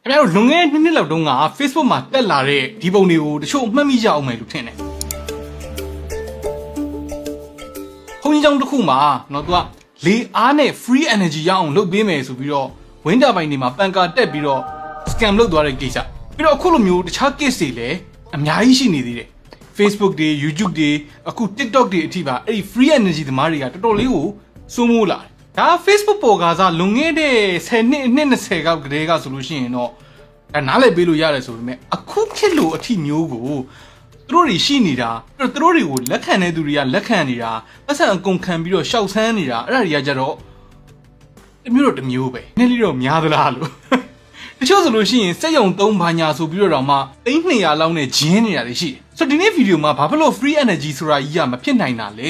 ခင်ဗျားတို့လွန်ခဲ့တဲ့နှစ်လောက်တုန်းက Facebook မှာတက်လာတဲ့ဒီပုံတွေကိုတချို့မှတ်မိကြအောင်မယ်လို့ထင်တယ်။ခုံကြီးကြောင်တစ်ခုမှာနော်သူကလေအားနဲ့ free energy ရအောင်လုပ်ပေးမယ်ဆိုပြီးတော့ဝင်းတာပိုင်းတွေမှာပန်ကာတက်ပြီးတော့ scam လုပ်သွားတဲ့ကိစ္စပြီးတော့အခုလိုမျိုးတခြား case တွေလည်းအများကြီးရှိနေသေးတယ်။ Facebook တွေ YouTube တွေအခု TikTok တွေအထိပါအဲ့ဒီ free energy သမားတွေကတော်တော်လေးကိုစိုးမိုးလာတယ်။ဒါ Facebook ပေါ်ကစားလွန်ခဲ့တဲ့10နှစ်20ကောက်ကတည်းကဆိုလို့ရှိရင်တော့ဒါနားလည်ပေးလို့ရတယ်ဆိုပေမဲ့အခုဖြစ်လို့အထိမျိုးကိုသူတို့တွေရှိနေတာပြီးတော့သူတို့တွေကိုလက်ခံတဲ့သူတွေကလက်ခံနေတာပတ်စံအကုန်ခံပြီးတော့ရှောက်ဆန်းနေတာအဲ့ဒါတွေကကြတော့တမျိုးတော့တမျိုးပဲနည်းလေးတော့များသလားလို့တချို့ဆိုလို့ရှိရင်စက်ရုံ3ဘာညာဆိုပြီးတော့မှ300လောက်နဲ့ဂျင်းနေတာတွေရှိတယ်ဆိုတော့ဒီနေ့ဗီဒီယိုမှာဘာဖြစ်လို့ free energy ဆိုတာကြီးကမဖြစ်နိုင်တာလဲ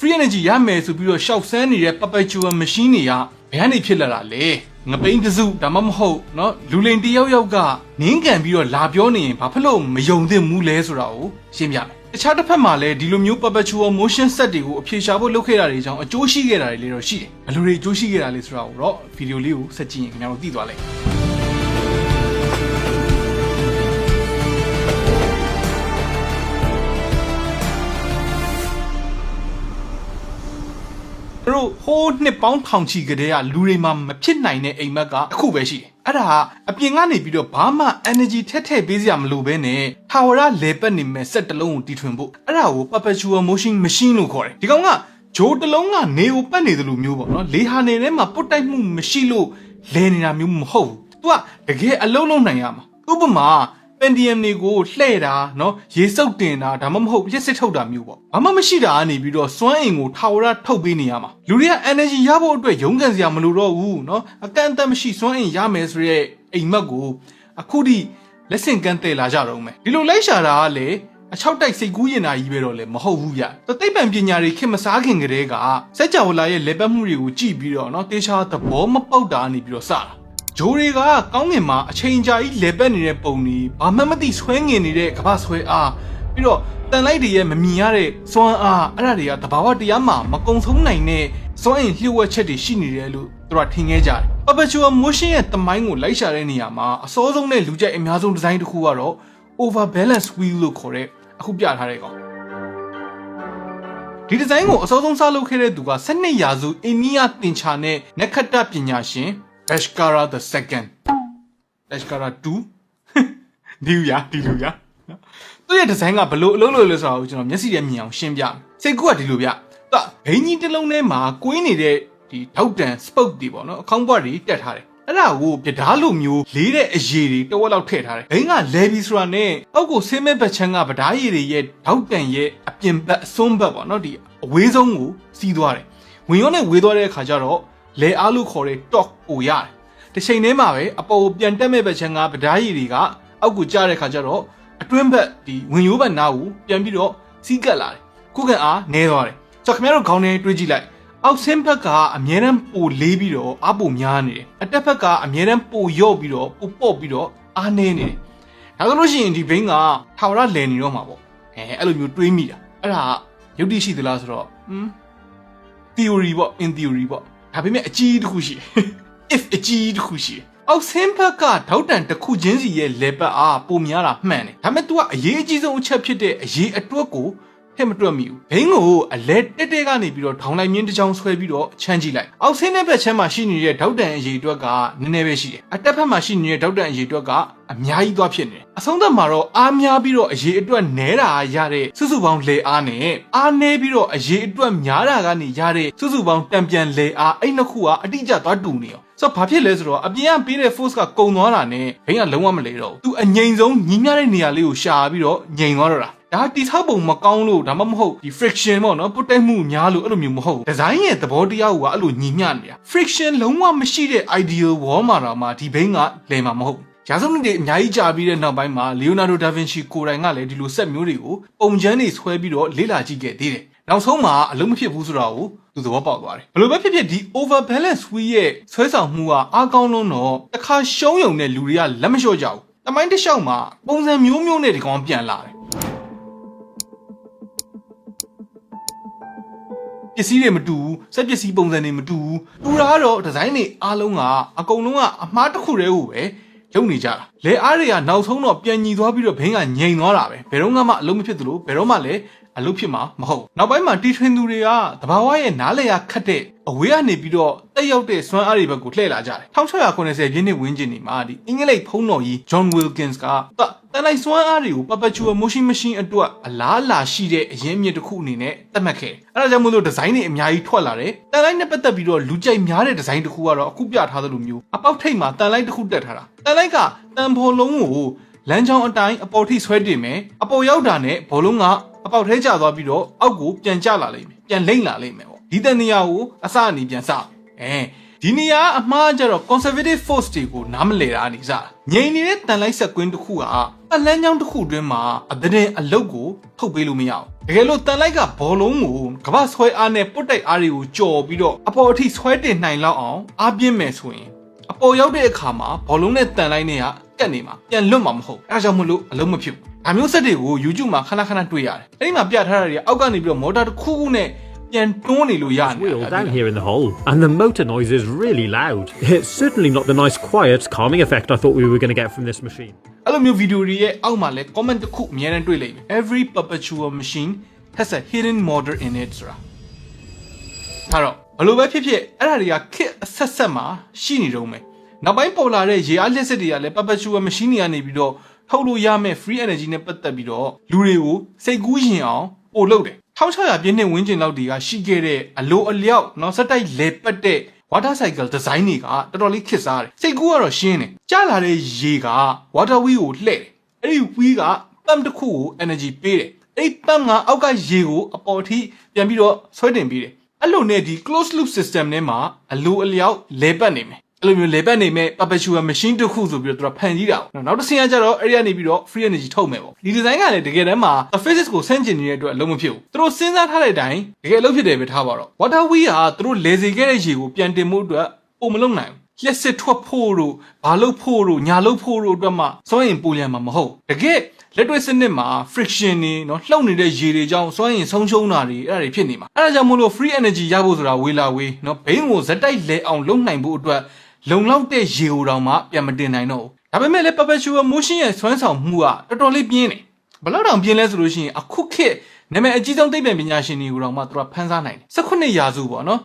free energy ရမယ်ဆိုပြီးတော့ရှောက်ဆန်းနေတဲ့ perpetual machine တွေကဘယ်ကနေဖြစ်လာတာလဲငပိန်းတစုဒါမှမဟုတ်เนาะလူလိန်တယောက်ယောက်ကနင်းကန်ပြီးတော့လာပြောနေရင်ဘာဖြစ်လို့မယုံသင့်ဘူးလဲဆိုတာကိုရှင်းပြမယ်တခြားတစ်ဖက်မှာလည်းဒီလိုမျိုး perpetual motion set တွေကိုအဖြေရှာဖို့လုပ်ခဲ့တာတွေကြောင့်အကျိုးရှိခဲ့တာတွေလည်းတော့ရှိတယ်ဘယ်လိုတွေအကျိုးရှိခဲ့တာလဲဆိုတာကိုတော့ဗီဒီယိုလေးကိုဆက်ကြည့်ရင်ခင်ဗျားတို့သိသွားလိမ့်မယ်တို့ဟိုးနှစ်ပေါင်းထောင်ချီကတည်းကလူတွေမှာမဖြစ်နိုင်တဲ့အိမ်မက်ကအခုပဲရှိတယ်အဲ့ဒါအပြင်ကနေပြီးတော့ဘာမှ energy ထည့်ပေးစရာမလိုဘဲနဲ့ထာဝရလေပတ်နေမဲ့စက်တစ်လုံးကိုတီထွင်ဖို့အဲ့ဒါကို perpetual motion machine လို့ခေါ်တယ်ဒီကောင်ကဂျိုးတစ်လုံးကနေကိုပတ်နေတယ်လို့မျိုးပေါ့နော်လေဟာနေထဲမှာပုတ်တိုက်မှုမရှိလို့လဲနေတာမျိုးမဟုတ်ဘူး तू ကတကယ်အလုံးလုံးနိုင်ရမှာဥပမာPentium တွေကိုလှဲ့တာเนาะရေစုပ်တင်တာဒါမှမဟုတ်ပြစ်စစ်ထုတ်တာမျိုးပေါ့ဘာမှမရှိတာကနေပြီးတော့စွမ်းအင်ကိုထာဝရထုတ်ပေးနေရမှာလူတွေက energy ရဖို့အတွက်ရုန်းကန်စရာမလိုတော့ဘူးเนาะအကန့်အသတ်မရှိစွမ်းအင်ရမယ်ဆိုရဲအိမ်မက်ကိုအခုထိလက်ဆင့်ကမ်းတယ်လာကြတော့မယ်ဒီလိုလိုက်ရှာတာကလေအချောက်တိုက်စိတ်ကူးရင်တာကြီးပဲတော့လေမဟုတ်ဘူးဗျသိပ္ပံပညာတွေခင်မစားခင်ကတည်းကစက်ကြဝဠာရဲ့လေပတ်မှုတွေကိုကြည့်ပြီးတော့เนาะတေချာသဘောမပေါက်တာနေပြီးတော့စတာဂျိုးတွေကကောင်းငင်မှာအချိန်ကြာကြီးလေပတ်နေတဲ့ပုံတွေဘာမှမသိဆွဲငင်နေတဲ့ကမ္ဘာဆွဲအားပြီးတော့တန်လိုက်တွေရဲ့မမြင်ရတဲ့စွမ်းအားအဲ့ဒါတွေကတဘာဝတရားမှာမကုံဆုံးနိုင်တဲ့စွမ်းအင်လျှို့ဝှက်ချက်တွေရှိနေတယ်လို့သူတို့ထင်ခဲ့ကြတယ် Perpetual motion ရဲ့တမိုင်းကိုလိုက်ရှာတဲ့နေရာမှာအစောဆုံးနဲ့လူကြိုက်အများဆုံးဒီဇိုင်းတစ်ခုကတော့ overbalance wheel လို့ခေါ်တဲ့အခုပြထားတဲ့ကောင်ဒီဒီဇိုင်းကိုအစောဆုံးစလုပ်ခဲ့တဲ့သူက12ရာစုအိန္ဒိယသင်္ချာနဲ့နက္ခတ္တပညာရှင်Bhaskara the second Bhaskara 2ဒီလူရသူရဲ့ဒီဇိုင်းကဘလို့အလုပ်လုပ်လဲဆိုတာကိုကျွန်တော်မျက်စိနဲ့မြင်အောင်ရှင်းပြမယ်စိတ်ကူကဒီလိုဗျသူကဘိန်းကြီးတစ်လုံးထဲမှာကွေးနေတဲ့ဒီထောက်တန် spoke တွေပေါ့နော်အခေါင်းပွားတွေတက်ထားတယ်အဲ့ဒါကိုပြဓာလိုမျိုးလေးတဲ့အရေတွေတဝက်လောက်ထည့်ထားတယ်ဘိန်းကလဲပြီးဆိုတာနဲ့အောက်ကိုဆင်းမဲ့ဘက်ချမ်းကဗဓာရည်တွေရဲ့ထောက်တန်ရဲ့အပြင်ဘက်အစွန်းဘက်ပေါ့နော်ဒီအဝေးဆုံးကိုစီးသွားတယ်ဝင်ရောနဲ့ဝေးသွားတဲ့အခါကျတော့လဲအားလို့ခေါ်တဲ့ torque ကိုရတယ်တစ်ချိန်တည်းမှာပဲအပေါ်ကိုပြန်တက်မဲ့ဘက်ချမ်းကဗဓာရည်တွေကအောက်ကိုကျတဲ့ခါကျတော့အတွင်းဘက်ဒီဝင်ရိုးဘက်နားကိုပြန်ပြီးတော့စီးကပ်လာတယ်ခုခံအားနည်းသွားတယ်ဆိုတော့ခင်ဗျားတို့ခေါင်းထဲတွေးကြည့်လိုက်အောက်ဆင်းဘက်ကအမြဲတမ်းပိုလေးပြီးတော့အားပိုများနေတယ်အတက်ဘက်ကအမြဲတမ်းပိုရော့ပြီးတော့ပိုပေါ့ပြီးတော့အားနည်းနေတယ်ဒါဆိုလို့ရှိရင်ဒီဘိန်းကထာဝရလည်နေတော့မှာပေါ့အဲ့လိုမျိုးတွေးမိတာအဲ့ဒါယုတ်တိရှိသလားဆိုတော့theory ပေါ့ in theory ပေါ့ဒါပေမဲ့အကြီးတစ်ခုရှိတယ် if အကြီးတစ်ခုရှိတယ်အောက်ဆင်းဘက်ကထောက်တန်တစ်ခုချင်းစီရဲ့လေပတ်အားပုံများတာမှန်တယ်ဒါပေမဲ့ तू ကအရေးအကြီးဆုံးအချက်ဖြစ်တဲ့အရေးအတွက်ကိုထည့်မတွက်မိဘူးဘိန်းကိုအလဲတက်တက်ကနေပြီးတော့ထောင်လိုက်မြင်းတစ်ချောင်းဆွဲပြီးတော့ချမ်းကြည့်လိုက်အောက်ဆင်းတဲ့ဘက်ချမ်းမှာရှိနေတဲ့ထောက်တန်အရေးအတွက်ကနည်းနည်းပဲရှိတယ်အတက်ဘက်မှာရှိနေတဲ့ထောက်တန်အရေးအတွက်ကအများကြီးသွားဖြစ်နေတယ်အဆုံးသတ်မှာတော့အားများပြီးတော့အရေးအတွက်နည်းတာရတဲ့စုစုပေါင်းလေအားနဲ့အားနည်းပြီးတော့အရေးအတွက်များတာကနေရတဲ့စုစုပေါင်းတံပြန်လေအားအဲ့နှစ်ခုကအတိအကျသွားတူနေရောဆိုတော့ဘာဖြစ်လဲဆိုတော့အပြင်ကပေးတဲ့ force ကကုံသွားတာနဲ့ဘိန်းကလုံးဝမလဲတော့ဘူးသူအငိမ့်ဆုံးညီးမြတဲ့နေရာလေးကိုရှာပြီးတော့ငိမ့်သွားတော့တာဒါတိဆောက်ပုံမကောင်းလို့ဒါမှမဟုတ်ဒီ friction ပေါ့နော်ပုတ်တိုက်မှုများလို့အဲ့လိုမျိုးမဟုတ်ဘူးဒီဇိုင်းရဲ့သဘောတရားကအဲ့လိုညီမျှနေတာ friction လုံးဝမရှိတဲ့ ideal wall မှာတော့မှဒီဘိန်းကလဲမှာမဟုတ်ဘူးရာဇဝတ်တွေအများကြီးကြာပြီးတဲ့နောက်ပိုင်းမှာ Leonardo da Vinci ကိုယ်တိုင်ကလည်းဒီလိုဆက်မျိုးတွေကိုပုံချမ်းတွေဆွဲပြီးတော့လေ့လာကြည့်ခဲ့သေးတယ်နောက်ဆုံးမှာအလုံးမဖြစ်ဘူးဆိုတာကိုသူသဘောပေါက်သွားတယ်ဘယ်လိုပဲဖြစ်ဖြစ်ဒီ overbalance wheel ရဲ့ဆွဲဆောင်မှုကအားကောင်းလုံးတော့တစ်ခါရှုံးယုံတဲ့လူတွေကလက်မလျှော့ကြဘူးတမိုင်းတစ်လျှောက်မှာပုံစံမျိုးမျိုးနဲ့ဒီကောင်ပြန်လာတယ်ပစ္စည်းတွေမတူဘူးစက်ပစ္စည်းပုံစံတွေမတူဘူးတူတာကတော့ဒီဇိုင်းတွေအားလုံးကအကုန်လုံးကအမှားတစ်ခုတည်းကိုပဲ ရုပ်နေကြတာလေအားတွေကနောက်ဆုံးတော့ပြန်ညီသွားပြီးတော့ဘင်းကငြိမ်သွားတာပဲဘယ်တော့မှအလုံးမဖြစ်သလိုဘယ်တော့မှလည်းအလုပ်ဖြစ်မှာမဟုတ်နောက်ပိုင်းမှာတီထွင်သူတွေကတဘာဝရဲ့နားလေရခတ်တဲ့အဝေးကနေပြီးတော့တက်ရောက်တဲ့စွမ်းအားတွေဘက်ကိုလှည့်လာကြတယ်1690ပြည့်နှစ်ဝန်းကျင်နေမှာဒီအင်္ဂလိပ်ဖုံးတော်ကြီး John Wilkins ကတန်လိုက်စွမ်းအားတွေကို perpetual motion machine အတွက်အလားလာရှိတဲ့အရင်းအမြစ်တစ်ခုအနေနဲ့သတ်မှတ်ခဲ့အဲဒါကြောင့်မို့လို့ဒီဇိုင်းတွေအများကြီးထွက်လာတယ်တန်လိုက်နဲ့ပတ်သက်ပြီးတော့လူကြိုက်များတဲ့ဒီဇိုင်းတစ်ခုကတော့အခုပြထားသလိုမျိုးအပေါက်ထိပ်မှာတန်လိုက်တစ်ခုတက်ထားတာတန်လိုက်ကတန်ဘော်လုံးကိုလမ်းကြောင်းအတိုင်းအပေါ်ထိဆွဲတင်မယ်အပေါ်ရောက်တာနဲ့ဘောလုံးကအပေါက်ထဲကျသွားပြီးတော့အောက်ကိုပြန်ကျလာလိမ့်မယ်ပြန်လိမ့်လာလိမ့်မယ်ပေါ့ဒီတန်နေရာကိုအစအနေပြန်စဒီနေရာအမှားကြတော့ conservative force တွေကိုနားမလည်တာနေစားငြိမ်နေတဲ့တန်လိုက်ဆက်ကွင်းတစ်ခုကပတ်လန်းကြောင်းတစ်ခုတွင်းမှာအတဲ့အလုတ်ကိုထုတ်ပေးလို့မရဘူးတကယ်လို့တန်လိုက်ကဘောလုံးကိုကမ္ဘာဆွဲအားနဲ့ပုတ်တိုက်အားတွေကိုကြော်ပြီးတော့အပေါ်အထိဆွဲတင်နိုင်လောက်အောင်အားပြင်းမယ်ဆိုရင်အပေါ်ရောက်တဲ့အခါမှာဘောလုံးနဲ့တန်လိုက်နဲ့ကတ်နေမှာပြန်လွတ်မှာမဟုတ်အဲဒါကြောင့်မလို့အလုံးမဖြစ်ဘူးဒါမျိုးစက်တွေကို YouTube မှာခဏခဏတွေ့ရတယ်အဲ့ဒီမှာပြထားတာတွေအောက်ကနေပြီးတော့မော်တာတစ်ခုခုနဲ့ပြန်တွန်းနေလို့ရတယ် Wheel down here in the hole and the motor noise is really loud. It's certainly not the nice quiet calming effect I thought we were going to get from this machine. အဲ့လိုမျိုးဗီဒီယိုတွေရဲ့အောက်မှာလဲ comment တစ်ခုအများနဲ့တွေ့လိမ့်မယ် Every perpetual machine has a hidden motor in it ဆိုတာဒါတော့ဘလို့ပဲဖြစ်ဖြစ်အဲ့ဒါတွေကခက်အဆက်ဆက်မှာရှိနေတော့မယ်နောက်ပိုင်းပေါ်လာတဲ့ရေအားလျှက်စစ်တွေကလည်း perpetual machine တွေကနေပြီးတော့ထုတ်လို့ရမယ့် free energy နဲ့ပတ်သက်ပြီးတော့လူတွေကိုစိတ်ကူးရင်အောင်ပို့လုပ်တယ်1600ပြည့်နှစ်ဝန်းကျင်လောက်တည်းကရှိခဲ့တဲ့အလိုအလျောက်နော်စက်တိုက်လေပတ်တဲ့ water cycle design တွေကတော်တော်လေးခက်စားတယ်စိတ်ကူးကတော့ရှင်းတယ်ကြားလာတဲ့ရေက water wheel ကိုလှည့်တယ်အဲ့ဒီ wheel က pump တစ်ခုကို energy ပေးတယ်အဲ့ဒီ pump ကအောက်ကရေကိုအပေါ်ထိပြန်ပြီးတော့ဆွဲတင်ပေးတယ်အဲ့လိုနဲ့ဒီ closed loop system ထဲမှာအလိုအလျောက်လေပတ်နေမယ်အဲ့လိုမျိုးလေပတ်နေမဲ့ perpetual machine တစ်ခုဆိုပြီးတော့သူကဖန်တီးတာပေါ့နောက်တစ်ဆင့်ကကျတော့အဲ့ဒီကနေပြီးတော့ free energy ထုတ်မယ်ပေါ့ဒီ design ကလည်းတကယ်တမ်းမှာ physics ကိုဆန့်ကျင်နေတဲ့အတွက်အလုံးမဖြစ်ဘူးသူတို့စဉ်းစားထားတဲ့အတိုင်းတကယ်အလုံးဖြစ်တယ်ပဲထားပါတော့ water wheel ကသူတို့လေစေခဲ့တဲ့ရေကိုပြန်တင်မှုအတွက်ပုံမလုံးနိုင်ဘူးလျှက်စစ်ထွက်ဖို့တို့ဘာလို့ဖို့တို့ညာလို့ဖို့တို့အတွက်မှစွမ်းရင်ပူလျံမှာမဟုတ်တကယ်လက်တွေ့စနစ်မှာ friction တွေနော်လှုပ်နေတဲ့ရေတွေကြောင့်စွမ်းရင်ဆုံးရှုံးတာတွေအဲ့ဒါတွေဖြစ်နေမှာအဲ့ဒါကြောင့်မို့လို့ free energy ရဖို့ဆိုတာဝေလာဝေးနော်ဘိန်းကိုဇက်တိုက်လဲအောင်လုပ်နိုင်ဖို့အတွက်လုံလောက်တဲ့ရေကိုတောင်မှပြန်မတင်နိုင်တော့ဘူးဒါပေမဲ့လည်း perpetual motion ရဲ့စွမ်းဆောင်မှုကတော်တော်လေးပြင်းတယ်ဘယ်လောက်တောင်ပြင်းလဲဆိုလို့ရှိရင်အခုခေတ်နာမည်အကြီးဆုံးသိပ္ပံပညာရှင်တွေကိုတောင်မှသူကဖန်ဆားနိုင်တယ်18ရာစုပေါ့နော်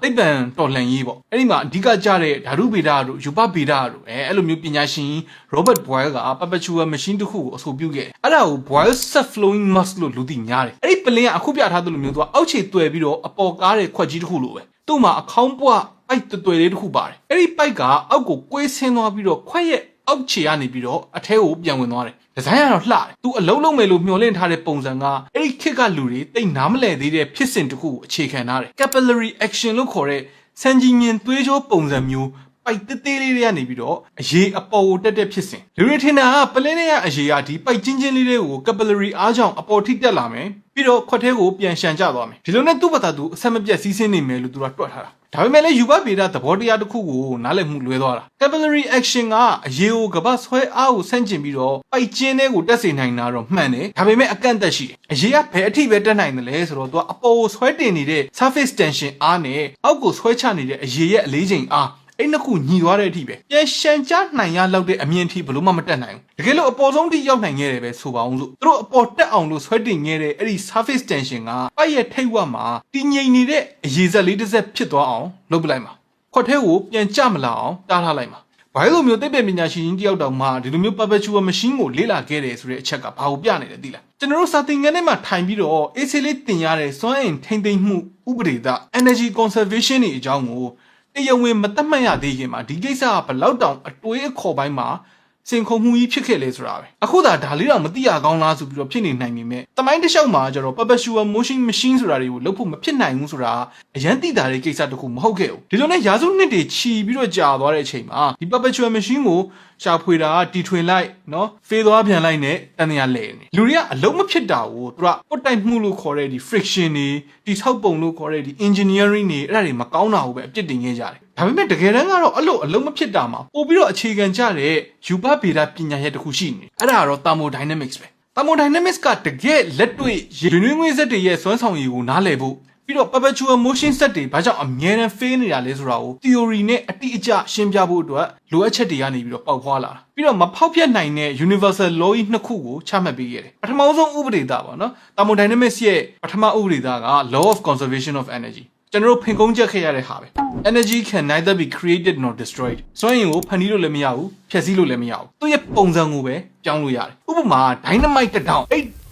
သိပ္ပံတော်လှန်ရေးပေါ့အဲ့ဒီမှာအဓိကကျတဲ့ဓာတုဗေဒတို့ယူပဗေဒတို့အဲ့လိုမျိုးပညာရှင် Robert Boyle က perpetual machine တစ်ခုကိုအဆိုပြုခဲ့အဲ့ဒါကို Boyle self flowing mass လို့လူသိများတယ်အဲ့ဒီပလင်းကအခုပြထားသလိုမျိုးသူကအောက်ခြေတွယ်ပြီးတော့အပေါ်ကားတဲ့ခွက်ကြီးတစ်ခုလိုပဲသူ့မှာအခေါင်းပွားပိုက်တွယ်လေးတစ်ခုပါတယ်အဲ့ဒီပိုက်ကအောက်ကိုကွေးဆင်းသွားပြီးတော့ခွက်ရဲ့အောက်ခြေကနေပြီးတော့အထဲကိုပြန်ဝင်သွားတယ်ဒီဇိုင်းကတော့လှတယ်သူအလုံးလုံးမယ်လို့မျှော်လင့်ထားတဲ့ပုံစံကအဲ့ဒီခက်ကလူတွေတိတ်နားမလည်သေးတဲ့ဖြစ်စဉ်တစ်ခုကိုအခြေခံထားတယ် capillary action လို့ခေါ်တဲ့စံကြီးမြင်သွေးကြောပုံစံမျိုးပိုက်သေးသေးလေးတွေကနေပြီးတော့အရေအပေါ်ကိုတက်ဖြစ်စဉ်လူတွေထင်တာကပလင်းရဲ့အရေကဒီပိုက်ချင်းချင်းလေးတွေကို capillary အားကြောင့်အပေါ်ထိတက်လာမယ်ပြီးတော့ခွက်ထဲကိုပြန်ရှန်ကျသွားမယ်ဒီလိုနဲ့သူ့ဘာသာသူအဆက်မပြတ်စီးဆင်းနေမယ်လို့သူကတွက်ထားတာဒါပေမဲ့လည်းယူဘဗေဒသဘောတရားတစ်ခုကိုနားလည်မှုလွဲသွားတာ capillary action ကအရေကိုကပတ်ဆွဲအားကိုဆန့်ကျင်ပြီးတော့ပိုက်ချင်းတွေကိုတက်စေနိုင်တာတော့မှန်တယ်ဒါပေမဲ့အကန့်အသတ်ရှိတယ်အရေကဘယ်အထိပဲတက်နိုင်တယ်လဲဆိုတော့သူကအပေါ်ကိုဆွဲတင်နေတဲ့ surface tension အားနဲ့အောက်ကိုဆွဲချနေတဲ့အရေရဲ့အလေးချိန်အားအဲ့နှစ်ခုညီသွားတဲ့အထိပဲပြန်ရှန်ချနိုင်ရလောက်တဲ့အမြင့်အထိဘလို့မှမတက်နိုင်ဘူးတကယ်လို့အပေါ်ဆုံးထိရောက်နိုင်ခဲ့တယ်ပဲဆိုပါအောင်ဆိုသူတို့အပေါ်တက်အောင်လို့ဆွဲတင်ခဲ့တဲ့အဲ့ဒီ surface tension ကပိုက်ရဲ့ထိပ်ဝက်မှာတည်ငြိမ်နေတဲ့အရေစက်လေးတစ်စက်ဖြစ်သွားအောင်လုပ်ပလိုက်မှာခွက်ထဲကိုပြန်ကျမလာအောင်တားထားလိုက်မှာဘာလို့မျိုးသိပ္ပံပညာရှင်တယောက်တောင်မှဒီလိုမျိုး perpetual machine ကိုလေ့လာခဲ့တယ်ဆိုတဲ့အချက်ကဘာကိုပြနေလဲသိလားကျွန်တော်တို့စာသင်ခန်းထဲမှာထိုင်ပြီးတော့အေးဆေးလေးသင်ရတဲ့စွမ်းအင်ထိန်းသိမ်းမှုဥပဒေသ energy conservation တွေအကြောင်းကိုတရားဝင်မတတ်မှတ်ရသေးခင်မှာဒီကိစ္စကဘလောက်တောင်အတွေးအခေါ်ပိုင်းမှာစင်ခုံမှုကြီးဖြစ်ခဲ့လေဆိုတာပဲအခုဒါလေးတော့မသိရကောင်းလားဆိုပြီးတော့ဖြစ်နေနိုင်ပေမဲ့တမိုင်းတစ်လျှောက်မှာကျတော့ perpetual motion machine ဆိုတာတွေကိုလုပ်ဖို့မဖြစ်နိုင်ဘူးဆိုတာအရန်သိတာတဲ့ကိစ္စတခုမဟုတ်ခဲ့ဘူးဒီလိုနဲ့ရာစုနှစ်တွေချီပြီးတော့ကြာသွားတဲ့အချိန်မှာဒီ perpetual machine ကိုရှာဖွေတာတီထွင်လိုက်နော်ဖေးသွားပြန်လိုက်နဲ့တန်တရားလဲနေလူတွေကအလုံးမဖြစ်တာကိုသူကပုတ်တိုက်မှုလို့ခေါ်တဲ့ဒီ friction တွေဒီဆောက်ပုံလို့ခေါ်တဲ့ဒီ engineering တွေအဲ့ဒါတွေမကောင်းတာကိုပဲအပြစ်တင်ခဲ့ကြတယ်ဒါပေမဲ့တကယ်တမ်းကတော့အဲ့လိုအလုံးမဖြစ်တာမှာပို့ပြီးတော့အခြေခံကြတဲ့ယူဘဗေဒပညာရပ်တစ်ခုရှိနေအဲ့ဒါကတော့ thermodynamics ပဲ thermodynamics ကတကယ်လက်တွေ့ရေနွေးငွေ့စက်တွေရဲ့စွမ်းဆောင်ရည်ကိုနားလည်ဖို့ ပြီးတော့ perpetual motion set တွေဘာကြောင့်အမြဲတမ်း fail နေတာလဲဆိုတာကို theory နဲ့အတိအကျရှင်းပြဖို့အတွက်လိုအပ်ချက်တွေကနေပြီးတော့ပေါက်ဖွာလာတာပြီးတော့မဖောက်ပြတ်နိုင်တဲ့ universal law ကြီးနှစ်ခုကိုချမှတ်ပေးခဲ့တယ်ပထမဆုံးဥပဒေသားပေါ့နော် thermodynamics ရဲ့ပထမဥပဒေသားက law of conservation of energy ကျွန်တော်တို့ဖင်ကုန်းချက်ခဲ့ရတဲ့ဟာပဲ energy can neither be created nor destroyed စွမ်းအင်ကိုဖန်တီးလို့လည်းမရဘူးဖျက်ဆီးလို့လည်းမရဘူးသူ့ရဲ့ပုံစံကိုပဲပြောင်းလို့ရတယ်ဥပမာ dynamite တစ်တောင်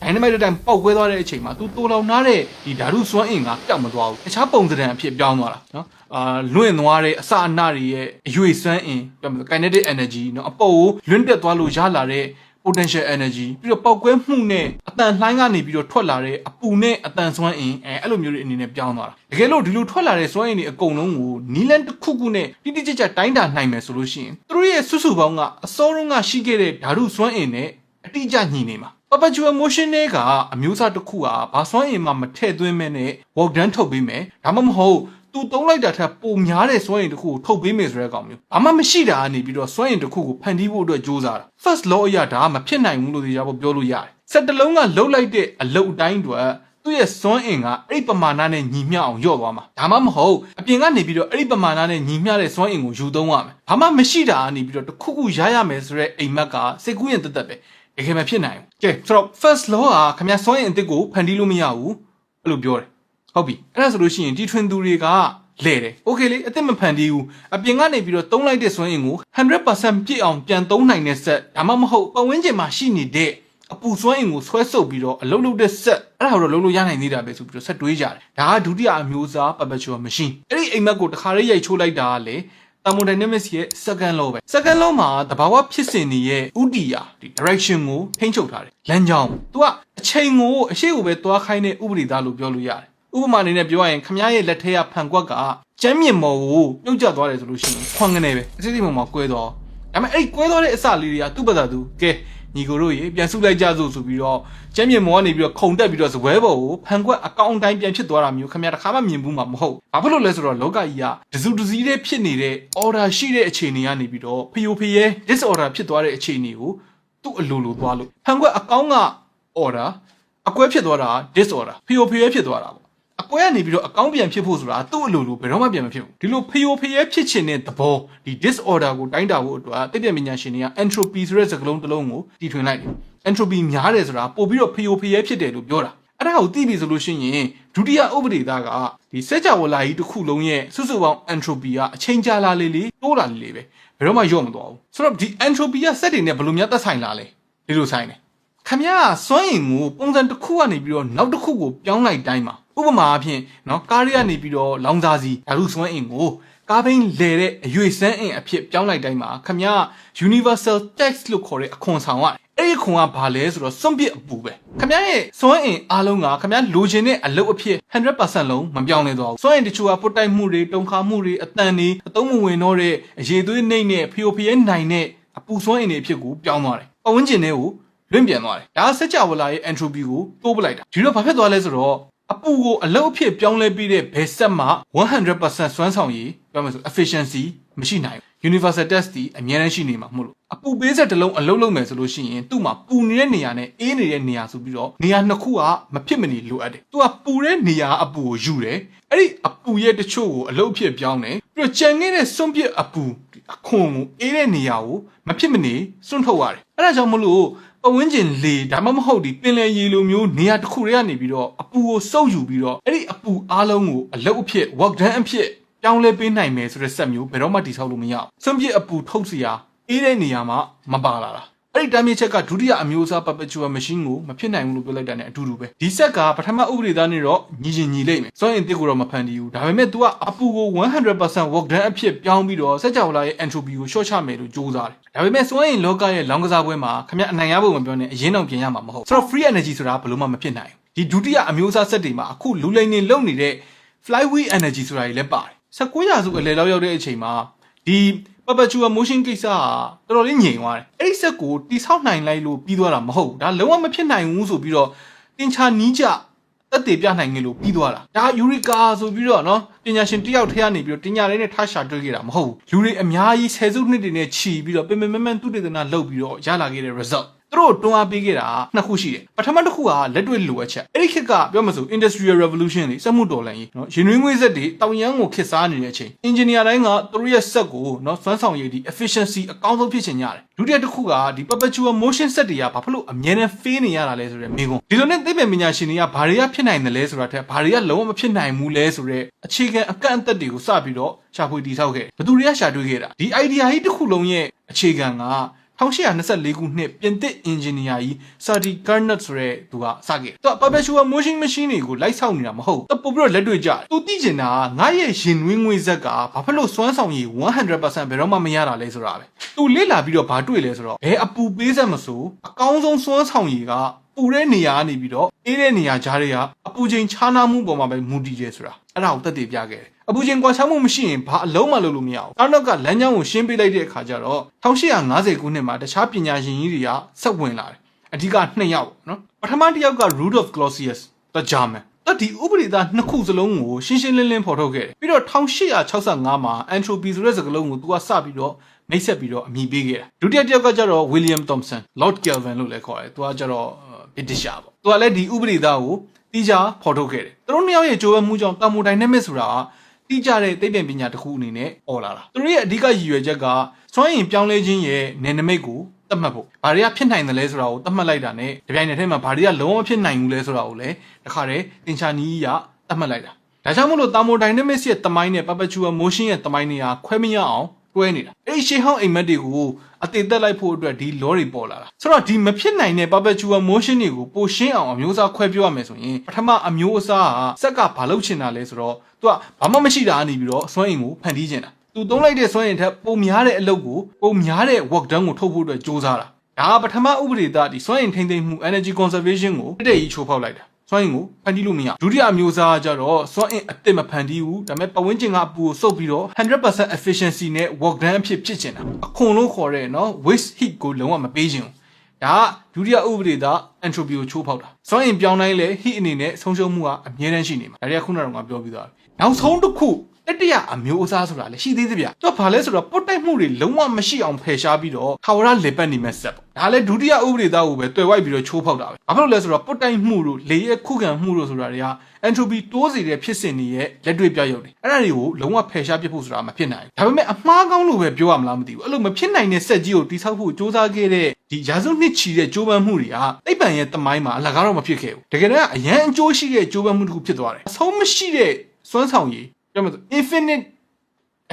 dynamite တစ်တောင်ပောက်ကွဲသွားတဲ့အချိန်မှာသူတိုးလောင်ထားတဲ့ဒီဓာတုစွမ်းအင်ကပျောက်မသွားဘူးတခြားပုံစံအဖြစ်ပြောင်းသွားတာနော်လွင့်သွားတဲ့အစအနတွေရဲ့အရွေစွမ်းအင်ပြောမယ် kinetic energy နော်အပေါ်ကိုလွင့်တက်သွားလို့ရလာတဲ့ potential energy ပြီးတော့ပောက်ကွဲမှုနဲ့အတန်လှိုင်းကနေပြီးတော့ထွက်လာတဲ့အပူနဲ့အတန်စွမ်းအင်အဲ့လိုမျိုးတွေအနေနဲ့ပြောင်းသွားတာတကယ်လို့ဒီလိုထွက်လာတဲ့စွမ်းအင်တွေအကုန်လုံးကိုနီလန်တစ်ခုခုနဲ့တိတိကျကျတိုင်းတာနိုင်မယ်ဆိုလို့ရှိရင်သူတို့ရဲ့စုစုပေါင်းကအစောတုန်းကရှိခဲ့တဲ့ဓာတုစွမ်းအင်နဲ့အတိအကျညီနေမှာ perpetual motion တွေကအမျိုးအစားတစ်ခုဟာဘာစွမ်းအင်မှမထည့်သွင်းမဲ့နဲ့ work done ထုတ်ပေးမယ်ဒါမှမဟုတ်သူတုံးလိုက်တာထက်ပိုများတဲ့စွမ်းအင်တစ်ခုကိုထုတ်ပေးမယ်ဆိုတဲ့အကောင်မျိုးဘာမှမရှိတာကနေပြီးတော့စွမ်းအင်တစ်ခုကိုဖန်တီးဖို့အတွက်ကြိုးစားတာ first law အရာဒါမဖြစ်နိုင်ဘူးလို့သိကြဖို့ပြောလို့ရတယ်စက်တလုံးကလှုပ်လိုက်တဲ့အလုပ်အတိုင်းတွေသူ့ရဲ့စွမ်းအင်ကအဲ့ဒီပမာဏနဲ့ညီမျှအောင်လျော့သွားမှာဒါမှမဟုတ်အပြင်ကနေပြီးတော့အဲ့ဒီပမာဏနဲ့ညီမျှတဲ့စွမ်းအင်ကိုယူသုံးရမယ်ဘာမှမရှိတာကနေပြီးတော့တစ်ခုခုရရမယ်ဆိုတဲ့အိမ်မက်ကစိတ်ကူးရင်တက်တက်ပဲတကယ်မဖြစ်နိုင်ဘူးကဲဆိုတော့ first law ကခင်ဗျာစွမ်းအင်အသစ်ကိုဖန်တီးလို့မရဘူးအဲ့လိုပြောတယ်ဟုတ်ပြီအဲ့ဒါဆိုလို့ရှိရင်တီထွင်သူတွေကလဲတယ်โอเคလေအသစ်မဖန်တီးဘူးအပြင်ကနေပြီးတော့သုံးလိုက်တဲ့စွမ်းအင်ကို 100% ပြည့်အောင်ပြန်သုံးနိုင်တဲ့ဆက်ဒါမှမဟုတ်ပတ်ဝန်းကျင်မှာရှိနေတဲ့အပူစွမ်းအင်ကိုဆွဲဆုပ်ပြီးတော့အလုပ်လုပ်တဲ့ဆက်အဲ့ဒါတော့လုံးလို့ရနိုင်သေးတာပဲဆိုပြီးတော့ဆက်တွေးကြတယ်ဒါကဒုတိယအမျိုးအစား perpetual machine အဲ့ဒီအိမ်မက်ကိုတစ်ခါလေးရိုက်ချိုးလိုက်တာကလေ thermodynamics ရဲ့ second law ပဲ second law မှာတဘာဝဖြစ်စဉ်တွေရဲ့ဥတီယာဒီ direction ကိုထိန်းချုပ်ထားတယ်လမ်းကြောင်း तू ကအချိန်ကိုအရှိကိုပဲတွားခိုင်းတဲ့ဥပဒေသားလို့ပြောလို့ရတယ်ဥပမာအနေနဲ့ပြောရရင်ခမ ्या ရဲ့လက်ထဲကဖန်ကွက်ကကျမ်းမြင့်မော်ကိုပြုတ်ကျသွားတယ်ဆိုလို့ရှိရင်ခွန်ကနေပဲအစစ်စစ်မော်မှာကွဲသွားဒါပေမဲ့အဲ့ကွဲသွားတဲ့အစလေးတွေကသူ့ဘာသာသူကဲညီကိုတို့ရေပြန်စုလိုက်ကြစို့ဆိုပြီးတော့ကျမ်းမြင့်မော်ကနေပြီးတော့ခုံတက်ပြီးတော့ဇပွဲပေါ်ကိုဖန်ကွက်အကောင်တိုင်းပြန်ဖြစ်သွားတာမျိုးခမ ्या တစ်ခါမှမြင်ဘူးမှာမဟုတ်ဘာဖြစ်လို့လဲဆိုတော့လောကကြီးကတစုတစည်းတဲ့ဖြစ်နေတဲ့ order ရှိတဲ့အခြေအနေကနေပြီးတော့ဖျို့ဖျဲ disorder ဖြစ်သွားတဲ့အခြေအနေကိုသူ့အလိုလိုသွားလို့ဖန်ကွက်အကောင်က order အကွဲဖြစ်သွားတာ disorder ဖျို့ဖျဲဖြစ်သွားတာပေါ့အကွဲကနေပြီးတော့အကောင်းပြန်ဖြစ်ဖို့ဆိုတာသူ့အလိုလိုဘယ်တော့မှပြန်မဖြစ်ဘူးဒီလိုဖျို့ဖျဲဖြစ်ချင်တဲ့သဘောဒီ disorder ကိုတိုင်းတာဖို့အတွက်သိပ္ပံပညာရှင်တွေက entropy ဆိုတဲ့စကားလုံးတစ်လုံးကိုတီထွင်လိုက်တယ် entropy များတယ်ဆိုတာပို့ပြီးတော့ဖျို့ဖျဲဖြစ်တယ်လို့ပြောတာအဲ့ဒါကိုသိပြီဆိုလို့ရှိရင်ဒုတိယဥပဒေသားကဒီစက်ကြဝဠာကြီးတစ်ခုလုံးရဲ့စုစုပေါင်း entropy ကအချိန်ကြာလာလေတိုးလာလေပဲဘယ်တော့မှလျော့မသွားဘူးဆိုတော့ဒီ entropy ကစက်တွေနဲ့ဘယ်လိုများသက်ဆိုင်လာလဲဒီလိုဆိုင်တယ်ခမ ्या စွမ်းအင်ကိုပုံစံတစ်ခုကနေပြီးတော့နောက်တစ်ခုကိုပြောင်းလိုက်တိုင်းမှာဥပမာအဖြစ်နော်ကားရီကနေပြီးတော့လောင်စာစီဓာတုစွမ်းအင်ကိုကားဘိန်းလဲတဲ့အရွေစမ်းအင်အဖြစ်ပြောင်းလိုက်တိုင်းမှာခမ ्या universal tax လို့ခေါ်တဲ့အခွန်ဆောင်ရတယ်အဲ့ဒီခွန်ကဘာလဲဆိုတော့စွန့်ပစ်အပူပဲခမ ्या ရဲ့စွမ်းအင်အားလုံးကခမ ्या လိုချင်တဲ့အလုပ်အဖြစ် 100% လုံးမပြောင်းလဲသွားဘူးစွမ်းအင်တချို့ကပုတ်တိုက်မှုတွေတုံခါမှုတွေအတန်တွေအသုံးမဝင်တော့တဲ့အရေသွေးနှိမ့်နဲ့ဖျို့ဖျဲနိုင်တဲ့အပူစွမ်းအင်တွေအဖြစ်ကိုပြောင်းသွားတယ်ပတ်ဝန်းကျင်တွေကိုလွင့်ပြန်သွားတယ်ဒါကစက်ကြဝဠာရဲ့ entropy ကိုတိုးပလိုက်တာဒီတော့ဘာဖြစ်သွားလဲဆိုတော့အပူကိုအလုပ်အဖြစ်ပြောင်းလဲပြီးတဲ့ဘယ်စက်မှ 100% စွမ်းဆောင်ရည်ပြောမယ်ဆို efficiency မရှိနိုင်ဘူး universal test ဒီအများနဲ့ရှိနေမှာမဟုတ်လို့အပူပေးစက်တစ်လုံးအလုပ်လုပ်မယ်ဆိုလို့ရှိရင်သူ့မှာပူနေတဲ့နေရာနဲ့အေးနေတဲ့နေရာဆိုပြီးတော့နေရာနှစ်ခုကမဖြစ်မနေလိုအပ်တယ်သူကပူတဲ့နေရာအပူကိုယူတယ်အဲ့ဒီအပူရဲ့တချို့ကိုအလုပ်အဖြစ်ပြောင်းတယ်ပြီးတော့ကြံခဲ့တဲ့စွန့်ပစ်အပူအခွန်ကိုအေးတဲ့နေရာကိုမဖြစ်မနေစွန့်ထုတ်ရတယ်အဲ့ဒါကြောင့်မလို့ပဝန်းကျင်လေဒါမှမဟုတ်ဒီပင်လယ်ရေလိုမျိုးနေရာတစ်ခုတွေကနေပြီးတော့အပူကိုစုပ်ယူပြီးတော့အဲ့ဒီအပူအားလုံးကိုအလုပ်အဖြစ် work done အဖြစ်ပြောင်းလဲပေးနိုင်မယ်ဆိုတဲ့စက်မျိုးဘယ်တော့မှတည်ဆောက်လို့မရဘူးစွန့်ပစ်အပူထုတ်စရာအေးတဲ့နေရာမှာမပါလာတာအဲ့ဒီတားမြစ်ချက်ကဒုတိယအမျိုးအစား perpetual machine ကိုမဖြစ်နိုင်ဘူးလို့ပြောလိုက်တာ ਨੇ အတူတူပဲဒီဆက်ကပထမဥပဒေသားနေတော့ညီချင်းညီလိမ့်မယ်စွမ်းအင်တစ်ကိုတော့မဖန်တီးဘူးဒါပေမဲ့ तू ကအပူကို 100% work done အဖြစ်ပြောင်းပြီးတော့စက်ကြဝဠာရဲ့ entropy ကို short ချမယ်လို့ကြိုးစားတယ်ဒါပေမဲ့စွမ်းအင်လောကရဲ့လောင်ကစားပွဲမှာခင်ဗျအနိုင်ရဖို့မပြောနဲ့အရင်တော့ပြင်ရမှာမဟုတ်ဆိုတော့ free energy ဆိုတာဘယ်လို့မှမဖြစ်နိုင်ဘူးဒီဒုတိယအမျိုးအစားစက်တွေမှာအခုလူလိမ်နေလုံနေတဲ့ flywheel energy ဆိုတာကြီးလည်းပါတယ်19ရာစုအလယ်လောက်ရောက်တဲ့အချိန်မှာဒီ perpetual motion ကိစ္စကတော်တော်လေးငြိမ်သွားတယ်အဲ့ဒီစက်ကိုတိဆောက်နိုင်လိုက်လို့ပြီးသွားတာမဟုတ်ဘူးဒါလုံးဝမဖြစ်နိုင်ဘူးဆိုပြီးတော့တင်ချာနီးကြတက်တည်ပြနိုင်ငယ်လို့ပြီးသွားတာဒါယူရီကာဆိုပြီးတော့နော်ပညာရှင်တယောက်ထဲကနေပြီးတော့တင်ညာလေးနဲ့ထားရှာတွေ့ခဲ့တာမဟုတ်ဘူးလူတွေအများကြီးဆယ်စုနှစ်တွေနဲ့ချီပြီးတော့ပင်ပင်မန်မန်သူတေသနာလုပ်ပြီးတော့ရလာခဲ့တဲ့ result တို့တွန်းအားပေးခဲ့တာနှစ်ခုရှိတယ်ပထမတစ်ခုကလက်တွေ့လိုအပ်ချက်အဲ့ဒီခေတ်ကပြောမှဆို industrial revolution တွေစက်မှုတော်လှန်ရေးနော်ရင်နှွေးငွေ့စက်တွေတောင်ရန်ကိုခေတ်စားနေတဲ့အချိန် engineer တိုင်းကသူတို့ရဲ့စက်ကိုနော်စွမ်းဆောင်ရည်ဒီ efficiency အကောင်းဆုံးဖြစ်ချင်ကြတယ်ဒုတိယတစ်ခုကဒီ perpetual motion စက်တွေကဘာဖြစ်လို့အမြဲတမ်း fail နေရတာလဲဆိုတဲ့မိကုံဒီလိုနဲ့သိပ္ပံပညာရှင်တွေကဘာတွေကဖြစ်နိုင်တယ်လဲဆိုတာထက်ဘာတွေကလုံးဝမဖြစ်နိုင်ဘူးလဲဆိုတဲ့အခြေခံအကန့်အသတ်တွေကိုစပြီးတော့ရှာဖွေတည်ဆောက်ခဲ့ဘယ်သူတွေကရှာတွေ့ခဲ့တာဒီ idea ကြီးတစ်ခုလုံးရဲ့အခြေခံက1824ခုနှစ်ပြင်သစ် engineer ကြီး Sadi Carnot ဆိုတဲ့သူကစခဲ့သူက perpetual motion machine တွေကိုလိုက်ဆောက်နေတာမဟုတ်သူပို့ပြီးတော့လက်တွေ့ကြတယ်သူသိချင်တာကငါရဲ့ရင်နှွေးငွေဇက်ကဘာဖြစ်လို့စွမ်းဆောင်ရည် 100% ဘယ်တော့မှမရတာလဲဆိုတာပဲသူလေ့လာပြီးတော့ဘာတွေ့လဲဆိုတော့ဘယ်အပူပေးစက်မဆိုအကောင်းဆုံးစွမ်းဆောင်ရည်ကပူတဲ့နေရာကနေပြီးတော့အေးတဲ့နေရာကြားတွေကအပူချိန်ခြားနားမှုပေါ်မှာပဲမူတည်ရဲဆိုတာအဲ့ဒါကိုသက်သေပြခဲ့တယ်အပူချိန်ကွာခြားမှုမရှိရင်ဘာအလုံးမလုပ်လို့မရဘူး။နောက်ကလမ်းကြောင်းကိုရှင်းပေးလိုက်တဲ့အခါကျတော့1850ခုနှစ်မှာတခြားပညာရှင်ကြီးတွေကဆက်ဝင်လာတယ်။အဓိက2ယောက်နော်။ပထမတစ်ယောက်က Rudolf Clausius တဂျာမန်။ဒီဥပဒေသားနှစ်ခုစလုံးကိုရှင်းရှင်းလင်းလင်းဖော်ထုတ်ခဲ့တယ်။ပြီးတော့1865မှာ entropy ဆိုတဲ့စကားလုံးကိုသူကစပြီးတော့မိတ်ဆက်ပြီးတော့အမည်ပေးခဲ့တာ။ဒုတိယတစ်ယောက်ကကျတော့ William Thomson Lord Kelvin လို့လည်းခေါ်တယ်။သူကကျတော့ British ပေါ့။သူကလည်းဒီဥပဒေသားကိုတိကျဖော်ထုတ်ခဲ့တယ်။သူတို့နှစ်ယောက်ရဲ့ကြိုးပမ်းမှုကြောင့် thermodynamics ဆိုတာတိကျတဲ့သိပ္ပံပညာတစ်ခုအနေနဲ့ပေါ်လာတာသူတို့ရဲ့အဓိကရည်ရွယ်ချက်ကစွမ်းအင်ပြောင်းလဲခြင်းရဲ့နယ်နိမိတ်ကိုသတ်မှတ်ဖို့ဘာတွေကဖြစ်နိုင်တယ်လဲဆိုတာကိုသတ်မှတ်လိုက်တာနဲ့ဒီပြိုင်နယ်ထဲမှာဘာတွေကလုံးဝဖြစ်နိုင်ဘူးလဲဆိုတာကိုလည်းတခါတည်းသင်္ချာနီးရသတ်မှတ်လိုက်တာဒါကြောင့်မို့လို့ thermodynamics ရဲ့သမိုင်းနဲ့ perpetual motion ရဲ့သမိုင်းတွေကခွဲမရအောင်တွဲနေတာအဲ့ဒီရှေးဟောင်းအိမ်မက်တွေကိုအသေးသက်လိုက်ဖို့အတွက်ဒီ law တွေပေါ်လာတာဆိုတော့ဒီမဖြစ်နိုင်တဲ့ perpetual motion တွေကိုပိုရှင်းအောင်အမျိုးအစားခွဲပြောရမယ်ဆိုရင်ပထမအမျိုးအစားကစက်ကဘာလုပ်ချင်တာလဲဆိုတော့သူကဘာမှမရှိတာနေပြီးတော့စွမ်းအင်ကိုဖန်တီးချင်တာသူသုံးလိုက်တဲ့စွမ်းအင်ထက်ပုံများတဲ့အလုပ်ကိုပုံများတဲ့ work done ကိုထုတ်ဖို့အတွက်စ조사တာဒါကပထမဥပဒေသားဒီစွမ်းအင်ထိန်းသိမ်းမှု energy conservation ကိုတည့်တည့်ကြီးချိုးဖောက်လိုက်တာစွမ်းအင်ကိုဖန်တီးလို့မရဒုတိယအမျိုးအစားကကြတော့စွမ်းအင်အသစ်မဖန်တီးဘူးဒါပေမဲ့ပတ်ဝန်းကျင်ကအပူကိုစုပ်ပြီးတော့ 100% efficiency နဲ့ work done အဖြစ်ဖြစ်ချင်တာအခွန်လို့ခေါ်တဲ့နော် waste heat ကိုလုံးဝမပေးချင်ဘူးဒါကဒုတိယဥပဒေသား entropy ကိုချိုးဖောက်တာစွမ်းအင်ပြောင်းတိုင်းလဲ heat အနေနဲ့ဆုံးရှုံးမှုကအမြဲတမ်းရှိနေမှာဒါတွေကခုနကတော့ပြောပြီးသွားပြီနောက်ဆုံးတစ်ခုတတိယအမျိုးအစားဆိုတာလည်းရှိသေးသဗျာသူကဘာလဲဆိုတော့ပုတ်တိုက်မှုတွေလုံးဝမရှိအောင်ဖယ်ရှားပြီးတော့ထာဝရလေပတ်နေမဲ့ဆက်ပေါ့ဒါလည်းဒုတိယဥပဒေသားကိုပဲတွေ့ဝိုက်ပြီးတော့ချိုးဖောက်တာပဲဘာဖြစ်လို့လဲဆိုတော့ပုတ်တိုက်မှုတို့လေရဲ့ခုခံမှုတို့ဆိုတာတွေက entropy တိုးစေတဲ့ဖြစ်စဉ်တွေရဲ့လက်တွေ့ပြရုပ်တွေအဲ့ဒါတွေကိုလုံးဝဖယ်ရှားပစ်ဖို့ဆိုတာမဖြစ်နိုင်ဘူးဒါပေမဲ့အမှားကောင်းလို့ပဲပြောရမလားမသိဘူးအဲ့လိုမဖြစ်နိုင်တဲ့စက်ကြီးကိုတိဆောက်ဖို့စ조사ခဲ့တဲ့ဒီရာစုနှစ်ချီတဲ့ကြိုးပမ်းမှုတွေကသိပ္ပံရဲ့သမိုင်းမှာအလကားတော့မဖြစ်ခဲ့ဘူးတကယ်တော့အရန်အကျိုးရှိတဲ့ကြိုးပမ်းမှုတစ်ခုဖြစ်သွားတယ်အဆုံးမရှိတဲ့စွမ်းဆောင်ရည်ပြောမှဆို infinite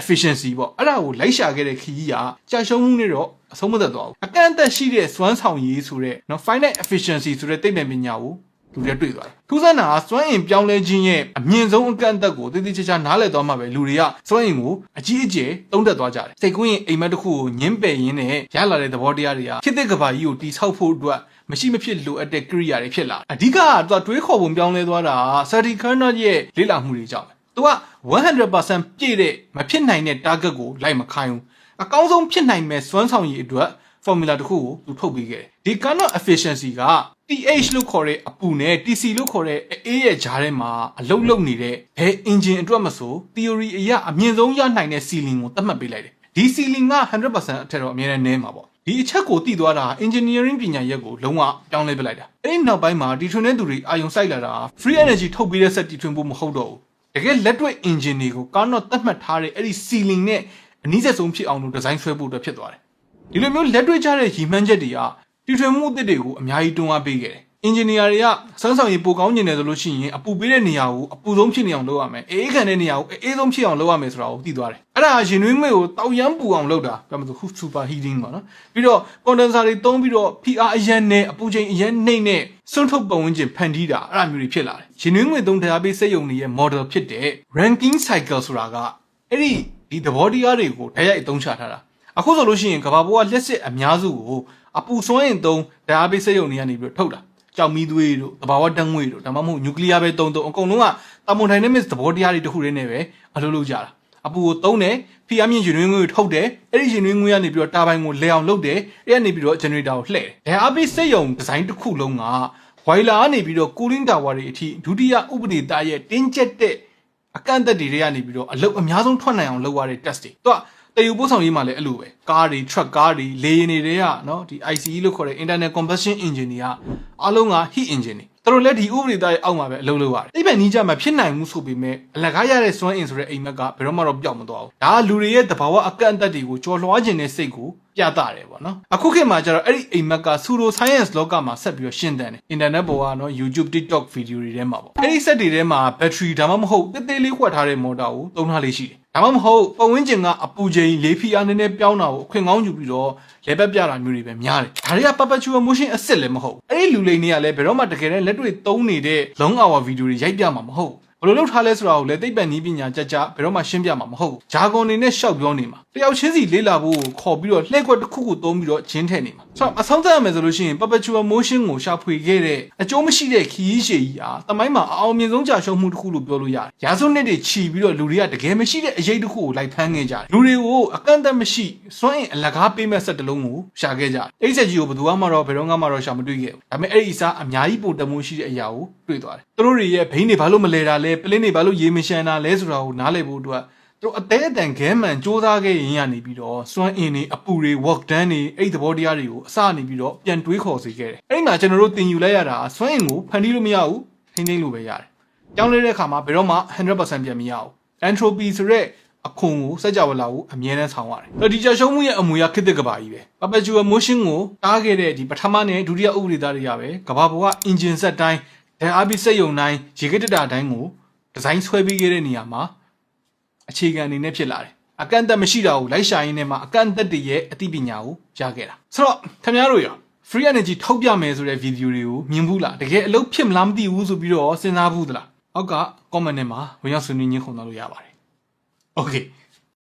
efficiency ပေါ့အဲ့ဒါကိုလိုက်ရှာခဲ့တဲ့ခရီးကကြာရှုံးမှုနဲ့တော့အဆုံးမသက်သွားဘူးအကန့်အသတ်ရှိတဲ့စွမ်းဆောင်ရည်ဆိုတဲ့နော် finite efficiency ဆိုတဲ့သိပ္ပံပညာကိုလူတွေတွေ့သွားတယ်ထူးဆန်းတာကစွမ်းအင်ပြောင်းလဲခြင်းရဲ့အမြင့်ဆုံးအကန့်အသတ်ကိုတိတိကျကျနားလည်သွားမှပဲလူတွေကစွမ်းအင်ကိုအကြီးအကျယ်သုံးသပ်သွားကြတယ်စိတ်ကူးရင်အိမ်မက်တစ်ခုကိုညှင်းပယ်ရင်းနဲ့ရလာတဲ့သဘောတရားတွေကခေတ်သစ်ကဘာကြီးကိုတိဆောက်ဖို့အတွက်မရှိမဖြစ်လိုအပ်တဲ့ကိရိယာတွေဖြစ်လာတယ်အဓိကကတွေးခေါ်ပုံပြောင်းလဲသွားတာ Sadi Carnot ရဲ့လေ့လာမှုတွေကြောင့်သူက 100% ပြည့်တဲ့မဖြစ်နိုင်တဲ့ target ကိုလိုက်မခိုင်းဘူးအကောင်းဆုံးဖြစ်နိုင်မဲ့စွမ်းဆောင်ရည်အတွက် formula တစ်ခုကိုသူထုတ်ပေးခဲ့တယ်ဒီ Carnot efficiency က TH လို့ခေါ်တဲ့အပူနဲ့ TC လို့ခေါ်တဲ့အေးရဲ့ကြားထဲမှာအလုံးလုံးနေတဲ့ဘယ် engine အတွက်မဆို theory အရအမြင့်ဆုံးရနိုင်တဲ့ ceiling ကိုသတ်မှတ်ပေးလိုက်တယ်ဒီ ceiling က 100% အထက်တော့အမြဲတမ်းနည်းမှာပေါ့ဒီအချက်ကိုသိသွားတာ engineering ပညာရပ်ကိုလုံးဝပြောင်းလဲပစ်လိုက်တာအဲ့ဒီနောက်ပိုင်းမှာတီထွင်တဲ့သူတွေအာရုံစိုက်လာတာ free energy ထုတ်ပေးတဲ့စက်တီထွင်ဖို့မဟုတ်တော့ဘူးတကယ်လက်တွေ့ engine တွေကိုကားတော့သတ်မှတ်ထားတဲ့အဲ့ဒီ ceiling နဲ့အနည်းဆက်ဆုံးဖြစ်အောင်လို့ဒီဇိုင်းဆွဲဖို့အတွက်ဖြစ်သွားတယ်ဒီလိုမျိုးလက်တွေ့ကြတဲ့ရည်မှန်းချက်တွေကတီထွင်မှုအသစ်တွေကိုအများကြီးတွန်းအားပေးခဲ့တယ် engineer တွေကစွမ်းဆောင်ရည်ပိုကောင်းကျင်တယ်ဆိုလို့ရှိရင်အပူပေးတဲ့နေရာကိုအပူဆုံးဖြစ်နေအောင်လုပ်ရမယ်အေးခံတဲ့နေရာကိုအေးဆုံးဖြစ်အောင်လုပ်ရမယ်ဆိုတာကိုသိသွားတယ်အဲ့ဒါရင်နှွေးငွေ့ကိုတောက်ရမ်းပူအောင်လုပ်တာပြောမှဆို super heating ပေါ့နော်ပြီးတော့ condenser တွေသုံးပြီးတော့ PR အရန်နဲ့အပူချိန်အရန်နှိမ့်နဲ့စွန့်ထုတ်ပတ်ဝန်းကျင်ဖန်တီးတာအဲ့ဒါမျိုးတွေဖြစ်လာတယ်ရင်နှွေးငွေ့သုံးဓာတ်ပေးစက်ရုံတွေရဲ့ model ဖြစ်တဲ့ Rankine cycle ဆိုတာကအဲ့ဒီသဘောတရားတွေကိုဓာတ်ရိုက်အသုံးချထားတာအခုဆိုလို့ရှိရင်ကမ္ဘာပေါ်ကလျှက်စစ်အများစုကိုအပူစွမ်းအင်သုံးဓာတ်ပေးစက်ရုံတွေကနေပြီးတော့ထုတ်တာကြောက်မီးသွေးတို့သဘာဝဓာတ်ငွေ့တို့ဒါမှမဟုတ်နျူကလ িয়ার ပဲတုံအကုန်လုံးကthermodynamics သဘောတရားတွေတခုတည်းနဲ့ပဲအလုပ်လုပ်ကြတာအပူကိုသုံးတယ်ဖိအားမြင့်ရင်နှွေးငွေ့ကိုထုတ်တယ်အဲ့ဒီရင်နှွေးငွေ့ကနေပြီးတော့တာဘိုင်ကိုလဲအောင်လုပ်တယ်အဲ့ကနေပြီးတော့ generator ကိုလှည့်တယ်ဓာတ်ပေးစက်ရုံဒီဇိုင်းတစ်ခုလုံးက boiler ကနေပြီးတော့ cooling tower တွေအထိဒုတိယဥပဒေသားရဲ့တင်းကျပ်တဲ့အကန့်အသတ်တွေကနေပြီးတော့အလုပ်အများဆုံးထွက်နိုင်အောင်လုပ်ရတဲ့ test တွေသူက တည်ယူပို့ဆောင်ရေးမှာလည်းအဲ့လိုပဲကားတွေ truck ကားတွေလေယာဉ်တွေတွေကနော်ဒီ ICE လို့ခေါ်တဲ့ internal combustion engine တွေကအားလုံးက heat engine တွေတို့လည်းဒီဥပဒေသားရဲ့အောက်မှာပဲအလုပ်လုပ်ရတယ်အိပ်ပဲနီးကြမှာဖြစ်နိုင်မှုဆိုပေမဲ့အလကားရတဲ့စွမ်းအင်ဆိုတဲ့အိမ်မက်ကဘယ်တော့မှတော့ပျောက်မသွားဘူးဒါကလူတွေရဲ့တဘာဝအကန့်အသတ်တွေကိုကြော်လွှားခြင်းနဲ့စိတ်ကိုပြသတယ်ပေါ့နော်အခုခေတ်မှာကျတော့အဲ့ဒီအိမ်မက်က pseudo science လောကမှာဆက်ပြီးတော့ရှင်းတန်းတယ် internet ပေါ်ကနော် YouTube TikTok ဗီဒီယိုတွေထဲမှာပေါ့အဲ့ဒီ set တွေထဲမှာ battery ဒါမှမဟုတ်တေးသေးလေးခွက်ထားတဲ့ motor ကိုသုံးထားလေးရှိတယ်ဒါမှမဟုတ်ပတ်ဝန်းကျင်ကအပူချိန်လေးဖီအားနည်းနည်းပြောင်းတာကိုအခွင့်ကောင်းယူပြီးတော့လဲပတ်ပြတာမျိုးတွေပဲများတယ်ဒါတွေက perpetual motion အစ်စ်လည်းမဟုတ်အဲ့ဒီလူလိန်တွေကလည်းဘယ်တော့မှတကယ်တမ်းလက်တွေ့သုံးနေတဲ့ long hour ဗီဒီယိုတွေရိုက်ပြမှာမဟုတ်ဘယ်လိုလုပ်ထားလဲဆိုတာကိုလည်းသိပ္ပံနည်းပညာကြကြဘယ်တော့မှရှင်းပြမှာမဟုတ်ဘူးဂျာဂွန်နေနဲ့ရှောက်ပြောနေမှာတယောက်ချင်းစီလေးလာဖို့ခေါ်ပြီးတော့လှည့်ခွက်တစ်ခုခုသုံးပြီးတော့ဂျင်းထည့်နေမှာဆိုတော့အဆုံးသတ်ရမယ်ဆိုလို့ရှိရင် perpetual motion ကိုရှာဖွေခဲ့တဲ့အကျိုးမရှိတဲ့ခီးရှည်ကြီးဟာတမိုင်းမှာအအောင်မြင်ဆုံးကြာရှုံးမှုတစ်ခုလို့ပြောလို့ရတယ်ရာစုနှစ်တွေချီပြီးတော့လူတွေကတကယ်မရှိတဲ့အရေးတစ်ခုကိုလိုက်ဖမ်းခဲ့ကြတယ်လူတွေကိုအကန့်အသတ်မရှိစွန့်အင်အလကားပေးမဲ့ဆက်တစ်လုံးကိုရှာခဲ့ကြတယ်အဲ့ဒီဆက်ကြီးကိုဘယ်သူမှတော့ဘယ်တော့မှတော့ရှာမတွေ့ခဲ့ဘူးဒါပေမဲ့အဲ့ဒီအစားအများကြီးပိုတမိုးရှိတဲ့အရာကိုတွေ့သွားတယ်သူတို့တွေရဲ့ဘိန်းတွေဘာလို့မလဲတာလဲပလင်းတွေဘာလို့ရေမရှမ်းတာလဲဆိုတာကိုနားလည်ဖို့အတွက်သူတို့အသေးအတန်ခဲမှန်စူးစမ်းခဲ့ရင်ရနေပြီးတော့စွမ်းအင်တွေအပူတွေ work done တွေအဲ့ဒီသဘောတရားတွေကိုအစနေပြီးတော့ပြန်တွေးခေါ်စေခဲ့တယ်အဲ့ဒီမှာကျွန်တော်တို့သင်ယူလိုက်ရတာစွမ်းအင်ကိုဖန်တီးလို့မရဘူးထိန်းသိမ်းလို့ပဲရတယ်ကြောင်းလဲတဲ့အခါမှာဘယ်တော့မှ 100% ပြန်မရဘူး entropy ဆိုတဲ့အခွန်ကိုစကြဝဠာကိုအမြဲတမ်းဆောင်ရတယ်အဲ့ဒီကြာရှုံးမှုရဲ့အမူအရခေတ်သစ်ကဘာကြီးပဲ perpetual motion ကိုတားခဲ့တဲ့ဒီပထမနဲ့ဒုတိယဥပဒေသားတွေကပဲကဘာပေါ်က engine set တိုင်းဓာတ်အားပေးစက်ရုံတိုင်းရေခဲတက်တာတိုင်းကိုဒီဇိုင်းဆွဲပေးခဲ့တဲ့နေရာမှာအခြေခံအနေနဲ့ဖြစ်လာတယ်အကန့်အသတ်မရှိတာကိုလိုက်ရှာရင်းနဲ့မှအကန့်အသတ်တွေရဲ့အသိပညာကိုရခဲ့တာဆိုတော့ခင်ဗျားတို့ရော free energy ထုတ်ပြမယ်ဆိုတဲ့ဗီဒီယိုတွေကိုမြင်ဘူးလားတကယ်အလုပ်ဖြစ်မလားမသိဘူးဆိုပြီးတော့စဉ်းစားဘူးသလားအောက်က comment ထဲမှာဝင်ရောက်ဆွေးနွေးညှိနှိုင်းခွင့်လို့ရပါတယ် okay